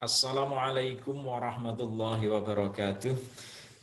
Assalamualaikum warahmatullahi wabarakatuh.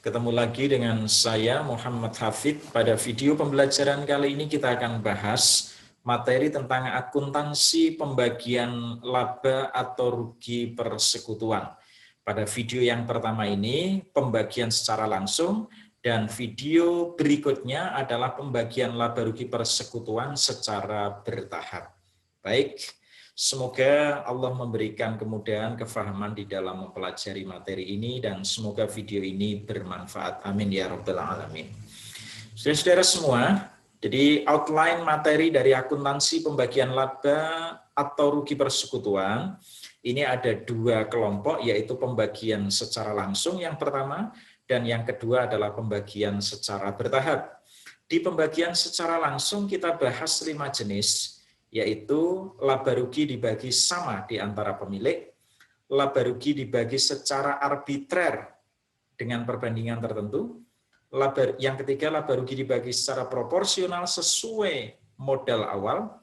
Ketemu lagi dengan saya Muhammad Hafid. Pada video pembelajaran kali ini kita akan bahas materi tentang akuntansi pembagian laba atau rugi persekutuan. Pada video yang pertama ini pembagian secara langsung dan video berikutnya adalah pembagian laba rugi persekutuan secara bertahap. Baik. Semoga Allah memberikan kemudahan, kefahaman di dalam mempelajari materi ini dan semoga video ini bermanfaat. Amin ya rabbal alamin. Saudara-saudara semua, jadi outline materi dari akuntansi pembagian laba atau rugi persekutuan ini ada dua kelompok, yaitu pembagian secara langsung yang pertama dan yang kedua adalah pembagian secara bertahap. Di pembagian secara langsung kita bahas 5 jenis, yaitu laba rugi dibagi sama di antara pemilik, laba rugi dibagi secara arbitrer dengan perbandingan tertentu, yang ketiga laba rugi dibagi secara proporsional sesuai modal awal,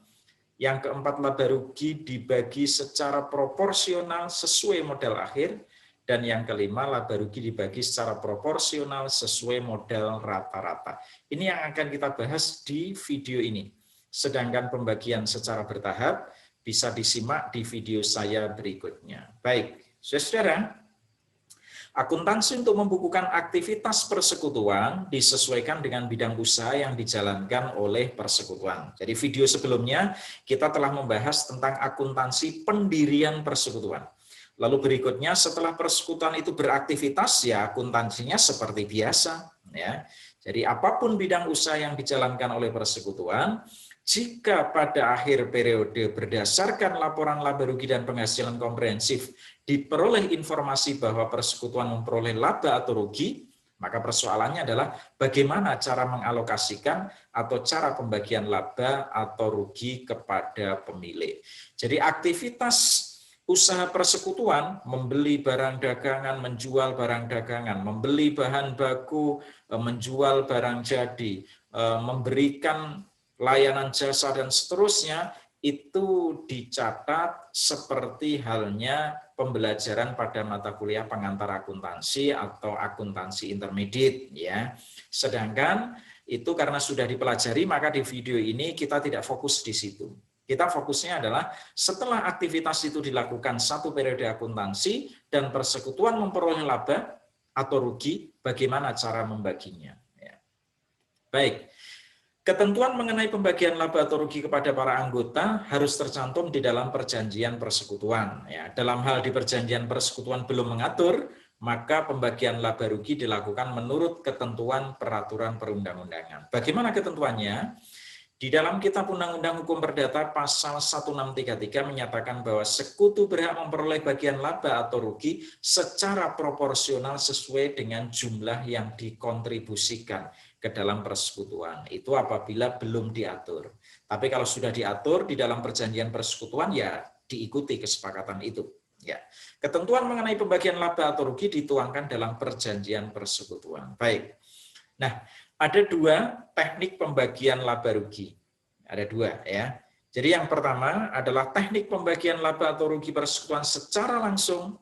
yang keempat laba rugi dibagi secara proporsional sesuai modal akhir, dan yang kelima laba rugi dibagi secara proporsional sesuai modal rata-rata. Ini yang akan kita bahas di video ini. Sedangkan pembagian secara bertahap bisa disimak di video saya berikutnya. Baik, saudara, akuntansi untuk membukukan aktivitas persekutuan disesuaikan dengan bidang usaha yang dijalankan oleh persekutuan. Jadi video sebelumnya kita telah membahas tentang akuntansi pendirian persekutuan. Lalu berikutnya setelah persekutuan itu beraktivitas, ya akuntansinya seperti biasa. Ya. Jadi apapun bidang usaha yang dijalankan oleh persekutuan, jika pada akhir periode berdasarkan laporan laba rugi dan penghasilan komprehensif diperoleh informasi bahwa persekutuan memperoleh laba atau rugi, maka persoalannya adalah bagaimana cara mengalokasikan atau cara pembagian laba atau rugi kepada pemilik. Jadi aktivitas usaha persekutuan, membeli barang dagangan, menjual barang dagangan, membeli bahan baku, menjual barang jadi, memberikan layanan jasa dan seterusnya, itu dicatat seperti halnya pembelajaran pada mata kuliah pengantar akuntansi atau akuntansi intermediate, ya. Sedangkan itu karena sudah dipelajari, maka di video ini kita tidak fokus di situ. Kita fokusnya adalah setelah aktivitas itu dilakukan satu periode akuntansi dan persekutuan memperoleh laba atau rugi, bagaimana cara membaginya. Ya. Baik. Ketentuan mengenai pembagian laba atau rugi kepada para anggota harus tercantum di dalam perjanjian persekutuan. Ya, dalam hal di perjanjian persekutuan belum mengatur, maka pembagian laba rugi dilakukan menurut ketentuan peraturan perundang-undangan. Bagaimana ketentuannya? Di dalam Kitab Undang-Undang Hukum Perdata pasal 1633 menyatakan bahwa sekutu berhak memperoleh bagian laba atau rugi secara proporsional sesuai dengan jumlah yang dikontribusikan ke dalam persekutuan. Itu apabila belum diatur. Tapi kalau sudah diatur di dalam perjanjian persekutuan, ya diikuti kesepakatan itu. Ya. Ketentuan mengenai pembagian laba atau rugi dituangkan dalam perjanjian persekutuan. Baik. Nah, ada dua teknik pembagian laba rugi. Ada dua, ya. Jadi yang pertama adalah teknik pembagian laba atau rugi persekutuan secara langsung,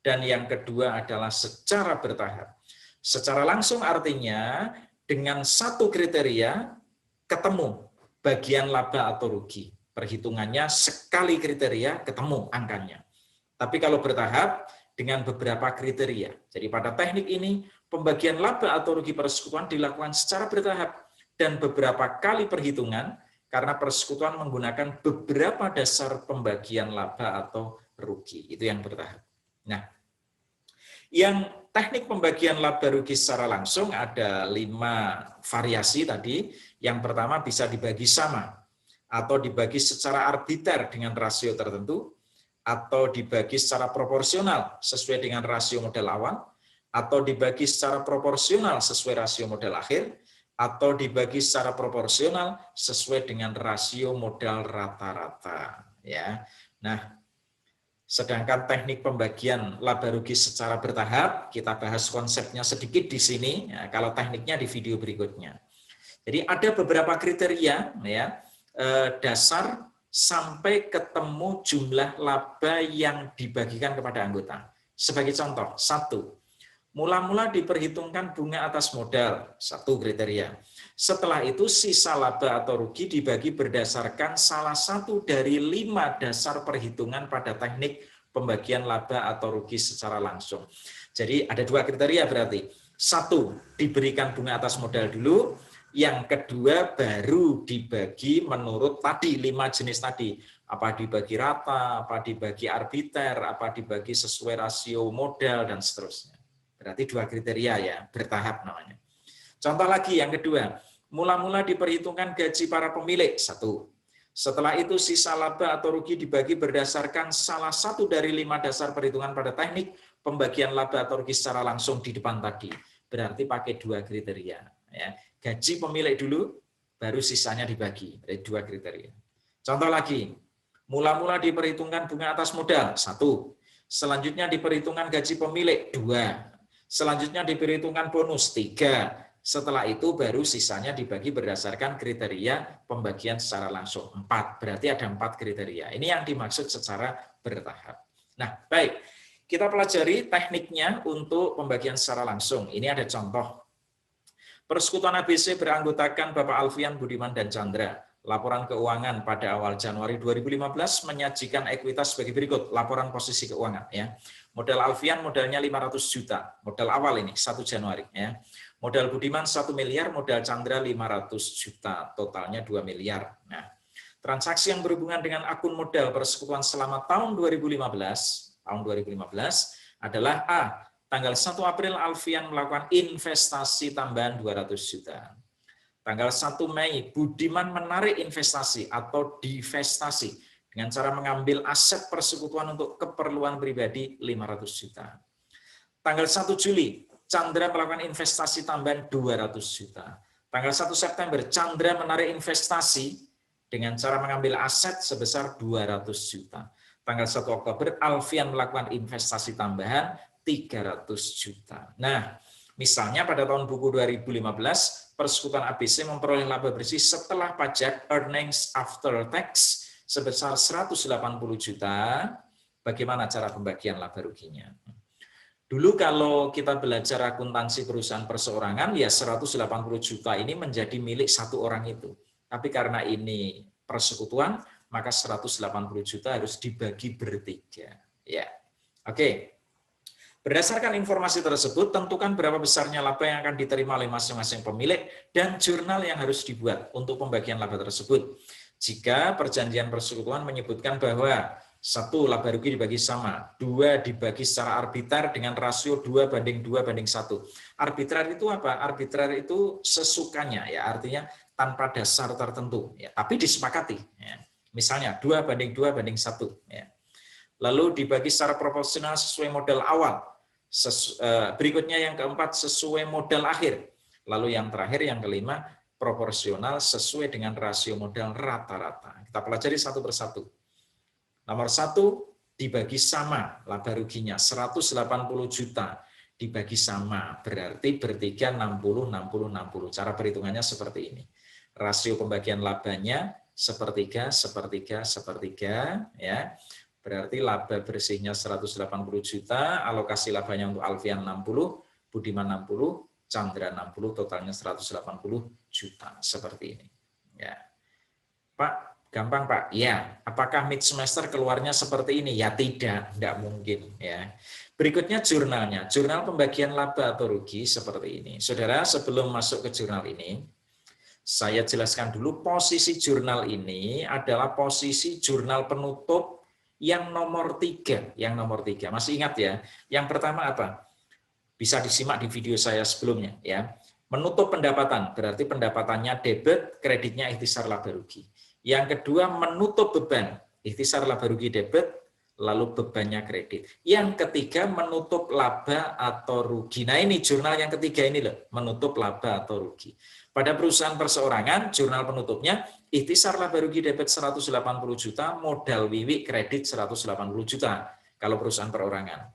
dan yang kedua adalah secara bertahap. Secara langsung artinya dengan satu kriteria ketemu bagian laba atau rugi. Perhitungannya sekali kriteria ketemu angkanya. Tapi kalau bertahap dengan beberapa kriteria. Jadi pada teknik ini pembagian laba atau rugi persekutuan dilakukan secara bertahap dan beberapa kali perhitungan karena persekutuan menggunakan beberapa dasar pembagian laba atau rugi. Itu yang bertahap. Nah, yang teknik pembagian laba rugi secara langsung ada 5 variasi tadi. Yang pertama bisa dibagi sama atau dibagi secara arbiter dengan rasio tertentu, atau dibagi secara proporsional sesuai dengan rasio modal awal, atau dibagi secara proporsional sesuai rasio modal akhir, atau dibagi secara proporsional sesuai dengan rasio modal rata-rata. Ya, nah, sedangkan teknik pembagian laba rugi secara bertahap kita bahas konsepnya sedikit di sini. Ya, kalau tekniknya di video berikutnya. Jadi ada beberapa kriteria, ya, dasar sampai ketemu jumlah laba yang dibagikan kepada anggota. Sebagai contoh, 1, mula-mula diperhitungkan bunga atas modal, 1 kriteria. Setelah itu sisa laba atau rugi dibagi berdasarkan salah satu dari 5 dasar perhitungan pada teknik pembagian laba atau rugi secara langsung. Jadi ada 2 kriteria berarti. 1, diberikan bunga atas modal dulu. Yang kedua baru dibagi menurut tadi 5 jenis tadi. Apa dibagi rata, apa dibagi arbiter, apa dibagi sesuai rasio modal, dan seterusnya. Berarti 2 kriteria ya, bertahap namanya. Contoh lagi yang kedua, mula-mula diperhitungkan gaji para pemilik, 1. Setelah itu sisa laba atau rugi dibagi berdasarkan salah satu dari 5 dasar perhitungan pada teknik pembagian laba atau rugi secara langsung di depan tadi. Berarti pakai 2 kriteria. Ya. Gaji pemilik dulu, baru sisanya dibagi. Ada 2 kriteria. Contoh lagi, mula-mula diperhitungkan bunga atas modal, 1. Selanjutnya diperhitungkan gaji pemilik, 2. Selanjutnya diperhitungkan bonus, 3. Setelah itu baru sisanya dibagi berdasarkan kriteria pembagian secara langsung, 4. Berarti ada 4 kriteria. Ini yang dimaksud secara bertahap. Nah, baik. Kita pelajari tekniknya untuk pembagian secara langsung. Ini ada contoh. Persekutuan ABC beranggotakan Bapak Alfian, Budiman, dan Chandra. Laporan keuangan pada awal Januari 2015 menyajikan ekuitas sebagai berikut. Laporan posisi keuangan. Ya. Modal Alfian modalnya 500 juta. Modal awal ini, 1 Januari. Ya. Modal Budiman 1 miliar, modal Chandra 500 juta. Totalnya 2 miliar. Nah, transaksi yang berhubungan dengan akun modal persekutuan selama tahun 2015 adalah A. Tanggal 1 April Alfian melakukan investasi tambahan 200 juta. Tanggal 1 Mei Budiman menarik investasi atau divestasi dengan cara mengambil aset persekutuan untuk keperluan pribadi 500 juta. Tanggal 1 Juli Chandra melakukan investasi tambahan 200 juta. Tanggal 1 September Chandra menarik investasi dengan cara mengambil aset sebesar 200 juta. Tanggal 1 Oktober Alfian melakukan investasi tambahan 300 juta. Nah, misalnya pada tahun buku 2015, Persekutuan ABC memperoleh laba bersih setelah pajak earnings after tax sebesar 180 juta. Bagaimana cara pembagian laba ruginya? Dulu kalau kita belajar akuntansi perusahaan perseorangan, ya 180 juta ini menjadi milik 1 orang itu. Tapi karena ini persekutuan, maka 180 juta harus dibagi bertiga. Ya, oke. Berdasarkan informasi tersebut, tentukan berapa besarnya laba yang akan diterima oleh masing-masing pemilik dan jurnal yang harus dibuat untuk pembagian laba tersebut. Jika perjanjian persekutuan menyebutkan bahwa 1 laba rugi dibagi sama, 2 dibagi secara arbiter dengan rasio 2:2:1. Arbiter itu apa? Arbiter itu sesukanya, ya, artinya tanpa dasar tertentu, ya, tapi disepakati. Ya. Misalnya 2:2:1. Ya. Lalu dibagi secara proporsional sesuai modal awal. Berikutnya yang keempat sesuai modal akhir. Lalu yang terakhir, yang kelima, proporsional sesuai dengan rasio modal rata-rata. Kita pelajari satu persatu. Nomor 1, dibagi sama laba ruginya 180 juta. Dibagi sama, berarti bertiga 60, 60, 60. Cara perhitungannya seperti ini. Rasio pembagian labanya sepertiga, sepertiga, sepertiga, ya. Berarti laba bersihnya 180 juta, alokasi labanya untuk Alfian 60, Budiman 60, Chandra 60, totalnya 180 juta. Seperti ini. Ya. Pak, gampang Pak? Ya. Apakah mid semester keluarnya seperti ini? Ya tidak mungkin. Ya. Berikutnya jurnalnya. Jurnal pembagian laba atau rugi seperti ini. Saudara, sebelum masuk ke jurnal ini, saya jelaskan dulu posisi jurnal ini adalah posisi jurnal penutup yang nomor 3, masih ingat ya? Yang pertama apa? Bisa disimak di video saya sebelumnya ya. Menutup pendapatan, berarti pendapatannya debit, kreditnya ikhtisar laba rugi. Yang kedua menutup beban, ikhtisar laba rugi debit, lalu bebannya kredit. Yang ketiga menutup laba atau rugi. Nah ini jurnal yang ketiga ini loh, menutup laba atau rugi. Pada perusahaan perseorangan, jurnal penutupnya ikhtisar laba rugi debit 180 juta, modal wiwi kredit 180 juta kalau perusahaan perorangan.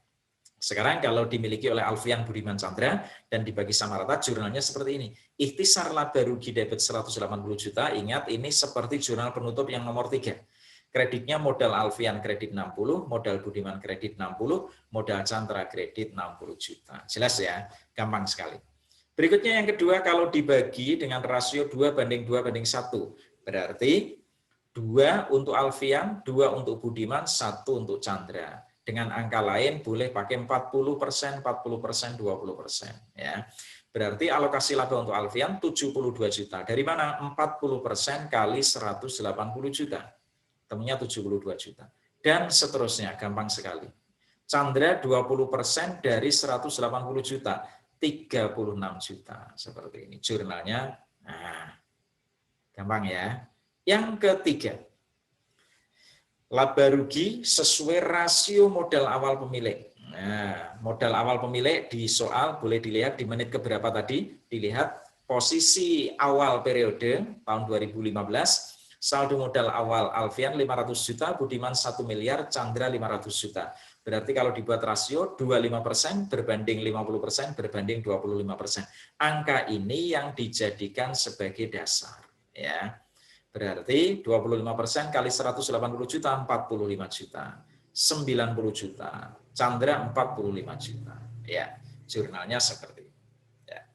Sekarang kalau dimiliki oleh Alfian, Budiman, Chandra dan dibagi sama rata, jurnalnya seperti ini. Ikhtisar laba rugi debit 180 juta, ingat ini seperti jurnal penutup yang nomor 3. Kreditnya modal Alfian kredit 60, modal Budiman kredit 60, modal Chandra kredit 60 juta. Jelas ya, gampang sekali. Berikutnya yang kedua, kalau dibagi dengan rasio 2:2:1, berarti 2 untuk Alfian, 2 untuk Budiman, 1 untuk Chandra. Dengan angka lain boleh pakai 40%, 40%, 20%. Ya. Berarti alokasi laba untuk Alfian 72 juta. Dari mana? 40% kali 180 juta. Temunya 72 juta. Dan seterusnya, gampang sekali. Chandra 20% dari 180 juta, 36 juta. Seperti ini. Jurnalnya, nah, gampang ya. Yang ketiga, laba rugi sesuai rasio modal awal pemilik. Nah, modal awal pemilik di soal boleh dilihat di menit keberapa tadi, dilihat posisi awal periode tahun 2015, saldo modal awal Alfian 500 juta, Budiman 1 miliar, Chandra 500 juta. Berarti kalau dibuat rasio 25% berbanding 50% berbanding 25%. Angka ini yang dijadikan sebagai dasar. Ya. Berarti 25% kali 180 juta, 45 juta. 90 juta. Chandra 45 juta. Ya, jurnalnya seperti itu. Ya.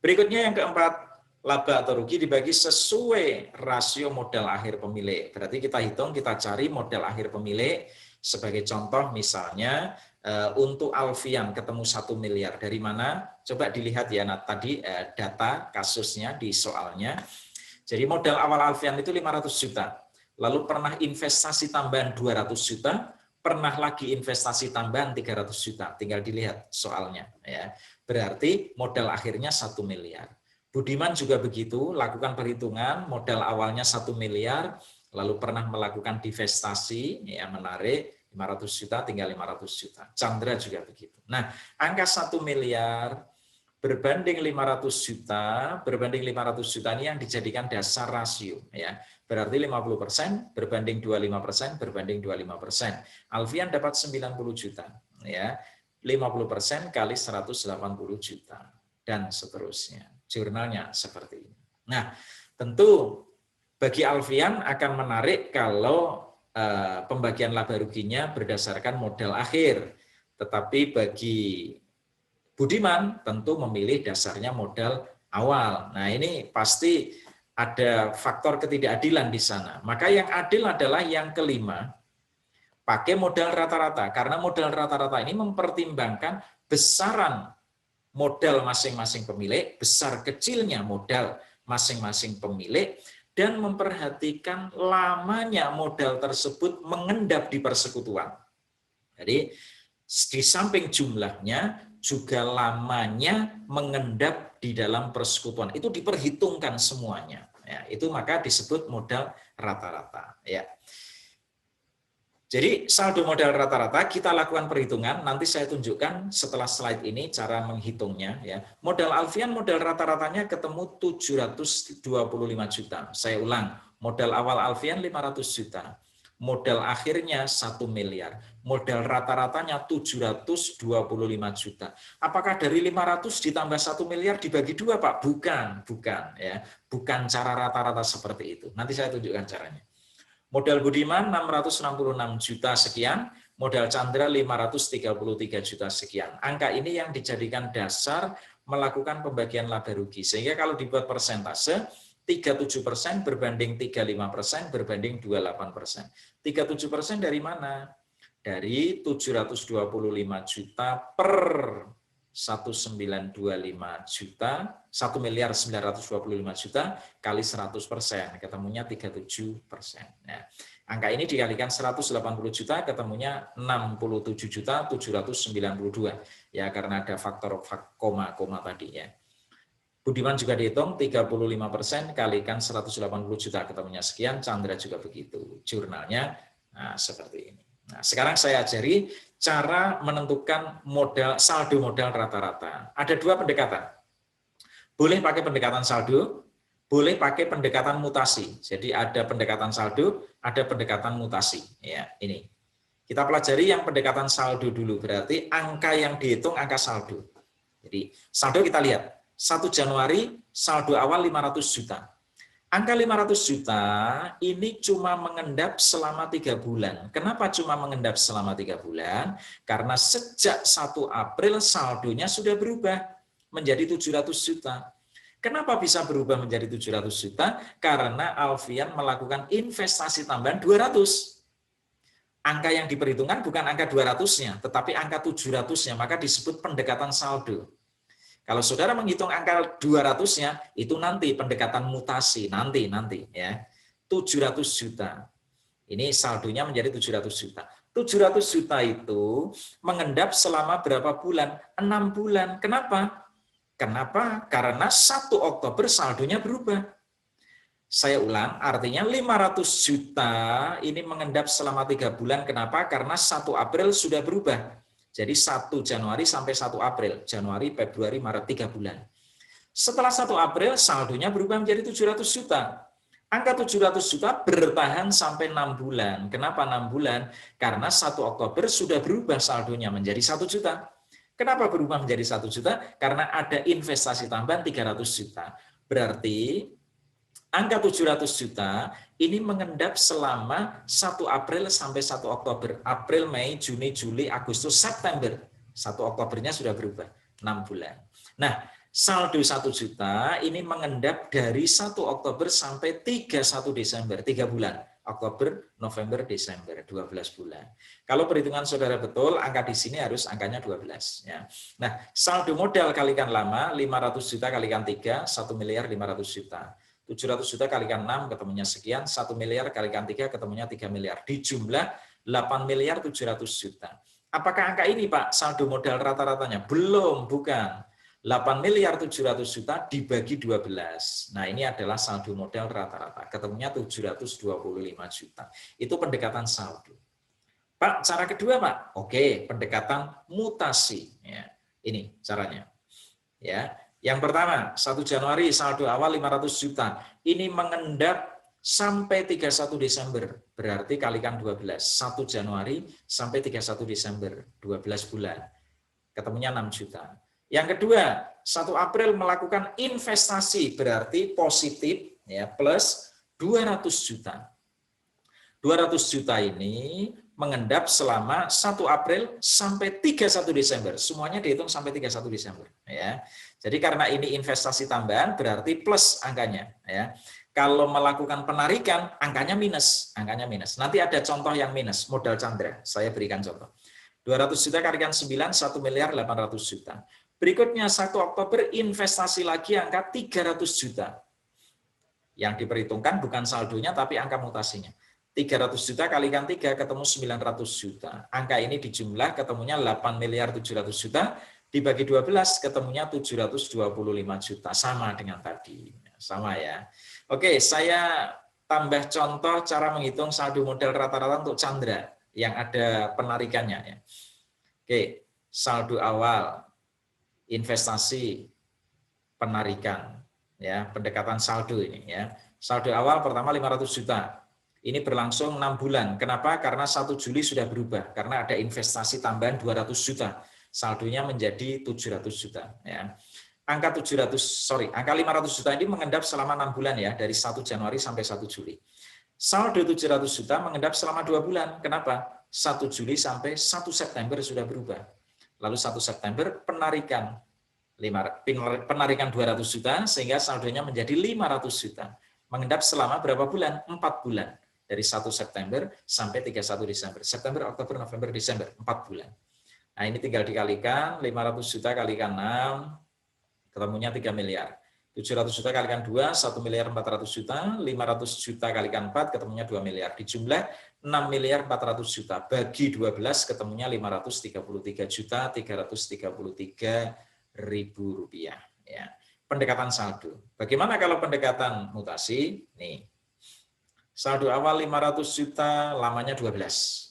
Berikutnya yang keempat, laba atau rugi dibagi sesuai rasio modal akhir pemilik. Berarti kita hitung, kita cari modal akhir pemilik. Sebagai contoh misalnya untuk Alfian ketemu 1 miliar. Dari mana? Coba dilihat ya tadi data kasusnya di soalnya. Jadi modal awal Alfian itu 500 juta. Lalu pernah investasi tambahan 200 juta, pernah lagi investasi tambahan 300 juta. Tinggal dilihat soalnya. Ya. Berarti modal akhirnya 1 miliar. Budiman juga begitu, lakukan perhitungan, modal awalnya 1 miliar, lalu pernah melakukan divestasi, ya menarik, 500 juta tinggal 500 juta. Chandra juga begitu. Nah, angka 1 miliar berbanding 500 juta, berbanding 500 juta ini yang dijadikan dasar rasio. Ya. Berarti 50% berbanding 25%, berbanding 25%. Alfian dapat 90 juta. Ya. 50% kali 180 juta. Dan seterusnya. Jurnalnya seperti ini. Nah, tentu bagi Alfian akan menarik kalau pembagian laba ruginya berdasarkan modal akhir. Tetapi bagi Budiman tentu memilih dasarnya modal awal. Nah, ini pasti ada faktor ketidakadilan di sana. Maka yang adil adalah yang kelima, pakai modal rata-rata. Karena modal rata-rata ini mempertimbangkan besaran modal masing-masing pemilik, besar kecilnya modal masing-masing pemilik, dan memperhatikan lamanya modal tersebut mengendap di persekutuan. Jadi, di samping jumlahnya, juga lamanya mengendap di dalam persekutuan. Itu diperhitungkan semuanya. Ya, itu maka disebut modal rata-rata. Ya. Jadi saldo modal rata-rata kita lakukan perhitungan. Nanti saya tunjukkan setelah slide ini cara menghitungnya. Ya. Modal Alfian modal rata-ratanya ketemu 725 juta. Saya ulang, modal awal Alfian 500 juta. Modal akhirnya 1 miliar. Modal rata-ratanya 725 juta. Apakah dari 500 ditambah 1 miliar dibagi 2, Pak? Bukan, bukan ya. Bukan cara rata-rata seperti itu. Nanti saya tunjukkan caranya. Modal Budiman 666 juta sekian, modal Chandra 533 juta sekian. Angka ini yang dijadikan dasar melakukan pembagian laba rugi. Sehingga kalau dibuat persentase 37% berbanding 35% berbanding 28%. 37% dari mana? Dari 725 juta per 1925 juta, 1 miliar 925 juta kali 100%, ketemunya 37%. Nah, angka ini dikalikan 180 juta, ketemunya 67 juta 792. Ya, karena ada faktor koma-koma tadi ya. Budiman juga dihitung 35% kalikan 180 juta, ketemunya sekian. Chandra juga begitu. Jurnalnya nah, seperti ini. Nah, sekarang saya ajari cara menentukan modal saldo modal rata-rata. Ada 2 pendekatan. Boleh pakai pendekatan saldo, boleh pakai pendekatan mutasi. Jadi ada pendekatan saldo, ada pendekatan mutasi. Ya, ini. Kita pelajari yang pendekatan saldo dulu. Berarti angka yang dihitung angka saldo. Jadi saldo kita lihat. 1 Januari saldo awal 500 juta. Angka 500 juta ini cuma mengendap selama 3 bulan. Kenapa cuma mengendap selama 3 bulan? Karena sejak 1 April saldonya sudah berubah menjadi 700 juta. Kenapa bisa berubah menjadi 700 juta? Karena Alfian melakukan investasi tambahan 200. Angka yang diperhitungkan bukan angka 200-nya, tetapi angka 700-nya, maka disebut pendekatan saldo. Kalau saudara menghitung angka 200-nya, itu nanti pendekatan mutasi, nanti ya. 700 juta. Ini saldonya menjadi 700 juta. 700 juta itu mengendap selama berapa bulan? 6 bulan. Kenapa? Karena 1 Oktober saldonya berubah. Saya ulang, artinya 500 juta ini mengendap selama 3 bulan. Kenapa? Karena 1 April sudah berubah. Jadi 1 Januari sampai 1 April, Januari, Februari, Maret, 3 bulan. Setelah 1 April, saldonya berubah menjadi 700 juta. Angka 700 juta bertahan sampai 6 bulan. Kenapa 6 bulan? Karena 1 Oktober sudah berubah saldonya menjadi 1 juta. Kenapa berubah menjadi 1 juta? Karena ada investasi tambahan 300 juta. Berarti angka 700 juta ini mengendap selama 1 April sampai 1 Oktober. April, Mei, Juni, Juli, Agustus, September. 1 Oktobernya sudah berubah, 6 bulan. Nah, saldo 1 juta ini mengendap dari 1 Oktober sampai 31 Desember, 3 bulan. Oktober, November, Desember, 12 bulan. Kalau perhitungan saudara betul, angka di sini harus angkanya 12. Ya. Nah, saldo modal kalikan lama, 500 juta kalikan 3, 1 miliar 500 juta. 700 juta kalikan 6 ketemunya sekian, 1 miliar kalikan 3 ketemunya 3 miliar. Di jumlah 8 miliar 700 juta. Apakah angka ini Pak saldo modal rata-ratanya? Belum, bukan. 8 miliar 700 juta dibagi 12. Nah ini adalah saldo modal rata-rata. Ketemunya 725 juta. Itu pendekatan saldo. Pak, cara kedua Pak? Oke, pendekatan mutasi. Ya, ini caranya. Ya. Yang pertama, 1 Januari saldo awal 500 juta. Ini mengendap sampai 31 Desember. Berarti kalikan 12. 1 Januari sampai 31 Desember. 12 bulan. Ketemunya 6 juta. Yang kedua, 1 April melakukan investasi. Berarti positif ya plus 200 juta. 200 juta ini mengendap selama 1 April sampai 31 Desember. Semuanya dihitung sampai 31 Desember. Ya. Jadi karena ini investasi tambahan berarti plus angkanya. Ya. Kalau melakukan penarikan, angkanya minus. Nanti ada contoh yang minus, modal Chandra. Saya berikan contoh. 200 juta kalikan 9, 1 miliar 800 juta. Berikutnya 1 Oktober investasi lagi angka 300 juta. Yang diperhitungkan bukan saldonya tapi angka mutasinya. 300 juta kalikan 3 ketemu 900 juta. Angka ini dijumlah ketemunya 8 miliar 700 juta. Dibagi 12 ketemunya 725 juta. Sama dengan tadi. Sama ya. Oke, saya tambah contoh cara menghitung saldo modal rata-rata untuk Chandra. Yang ada penarikannya. Ya. Oke, saldo awal, investasi, penarikan. Ya, pendekatan saldo ini. Ya. Saldo awal pertama 500 juta. Ini berlangsung 6 bulan. Kenapa? Karena 1 Juli sudah berubah. Karena ada investasi tambahan 200 juta. Saldonya menjadi 700 juta. Ya. Angka 500 juta ini mengendap selama 6 bulan ya, dari 1 Januari sampai 1 Juli. Saldo 700 juta mengendap selama 2 bulan. Kenapa? 1 Juli sampai 1 September sudah berubah. Lalu 1 September penarikan 200 juta sehingga saldonya menjadi 500 juta. Mengendap selama berapa bulan? 4 bulan. Dari 1 September sampai 31 Desember. September, Oktober, November, Desember. 4 bulan. Nah ini tinggal dikalikan, 500 juta kalikan 6, ketemunya 3 miliar. 700 juta kalikan 2, 1 miliar 400 juta. 500 juta kalikan 4, ketemunya 2 miliar. Dijumlah 6 miliar 400 juta. Bagi 12, ketemunya 533 juta 333 ribu rupiah. Ya. Pendekatan saldo. Bagaimana kalau pendekatan mutasi? Nih. Saldo awal 500 juta, lamanya 12.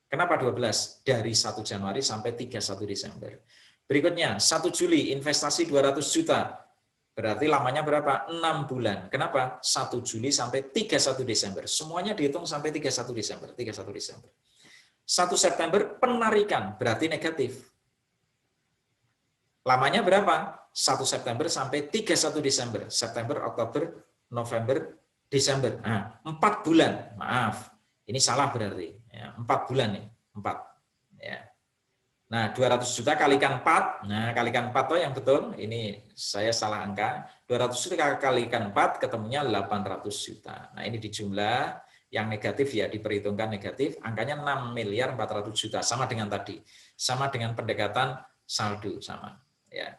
Kenapa 12? Dari 1 Januari sampai 31 Desember. Berikutnya, 1 Juli investasi 200 juta. Berarti lamanya berapa? 6 bulan. Kenapa? 1 Juli sampai 31 Desember. Semuanya dihitung sampai 31 Desember. 31 Desember. 1 September penarikan, berarti negatif. Lamanya berapa? 1 September sampai 31 Desember. September, Oktober, November, Desember. Nah, 4 bulan. Maaf, ini salah berarti. Ya, 4 bulan nih, 4. Ya. Nah, 200 juta kalikan 4. Nah, kalikan 4 tuh yang betul. Ini saya salah angka. 200 juta kalikan 4 ketemunya 800 juta. Nah, ini dijumlah yang negatif ya, diperhitungkan negatif. Angkanya 6 miliar 400 juta. Sama dengan tadi. Sama dengan pendekatan saldo sama. Ya.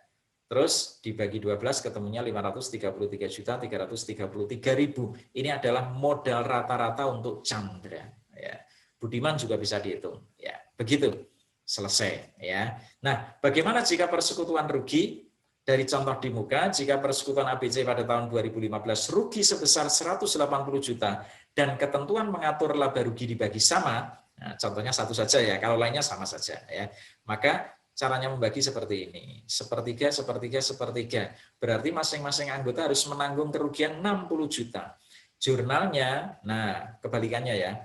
Terus dibagi 12 ketemunya 533 juta 333 ribu. Ini adalah modal rata-rata untuk Chandra. Ya. Budiman juga bisa dihitung. Ya, begitu. Selesai ya. Nah, bagaimana jika persekutuan rugi? Dari contoh di muka, jika persekutuan ABC pada tahun 2015 rugi sebesar 180 juta dan ketentuan mengatur laba rugi dibagi sama, nah, contohnya satu saja ya, kalau lainnya sama saja ya. Maka caranya membagi seperti ini. Sepertiga, sepertiga, sepertiga. Berarti masing-masing anggota harus menanggung kerugian 60 juta. Jurnalnya, nah kebalikannya ya.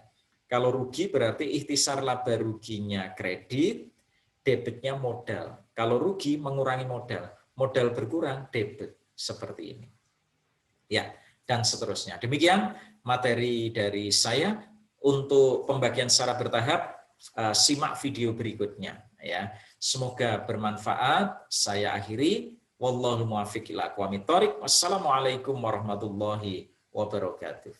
Kalau rugi berarti ikhtisar laba ruginya kredit, debitnya modal. Kalau rugi mengurangi modal, modal berkurang, debit. Seperti ini. Ya, dan seterusnya. Demikian materi dari saya. Untuk pembagian secara bertahap, simak video berikutnya. Ya, semoga bermanfaat. Saya akhiri. Wallahu muwaffiq ila aqwamit thoriq. Wassalamualaikum warahmatullahi wabarakatuh.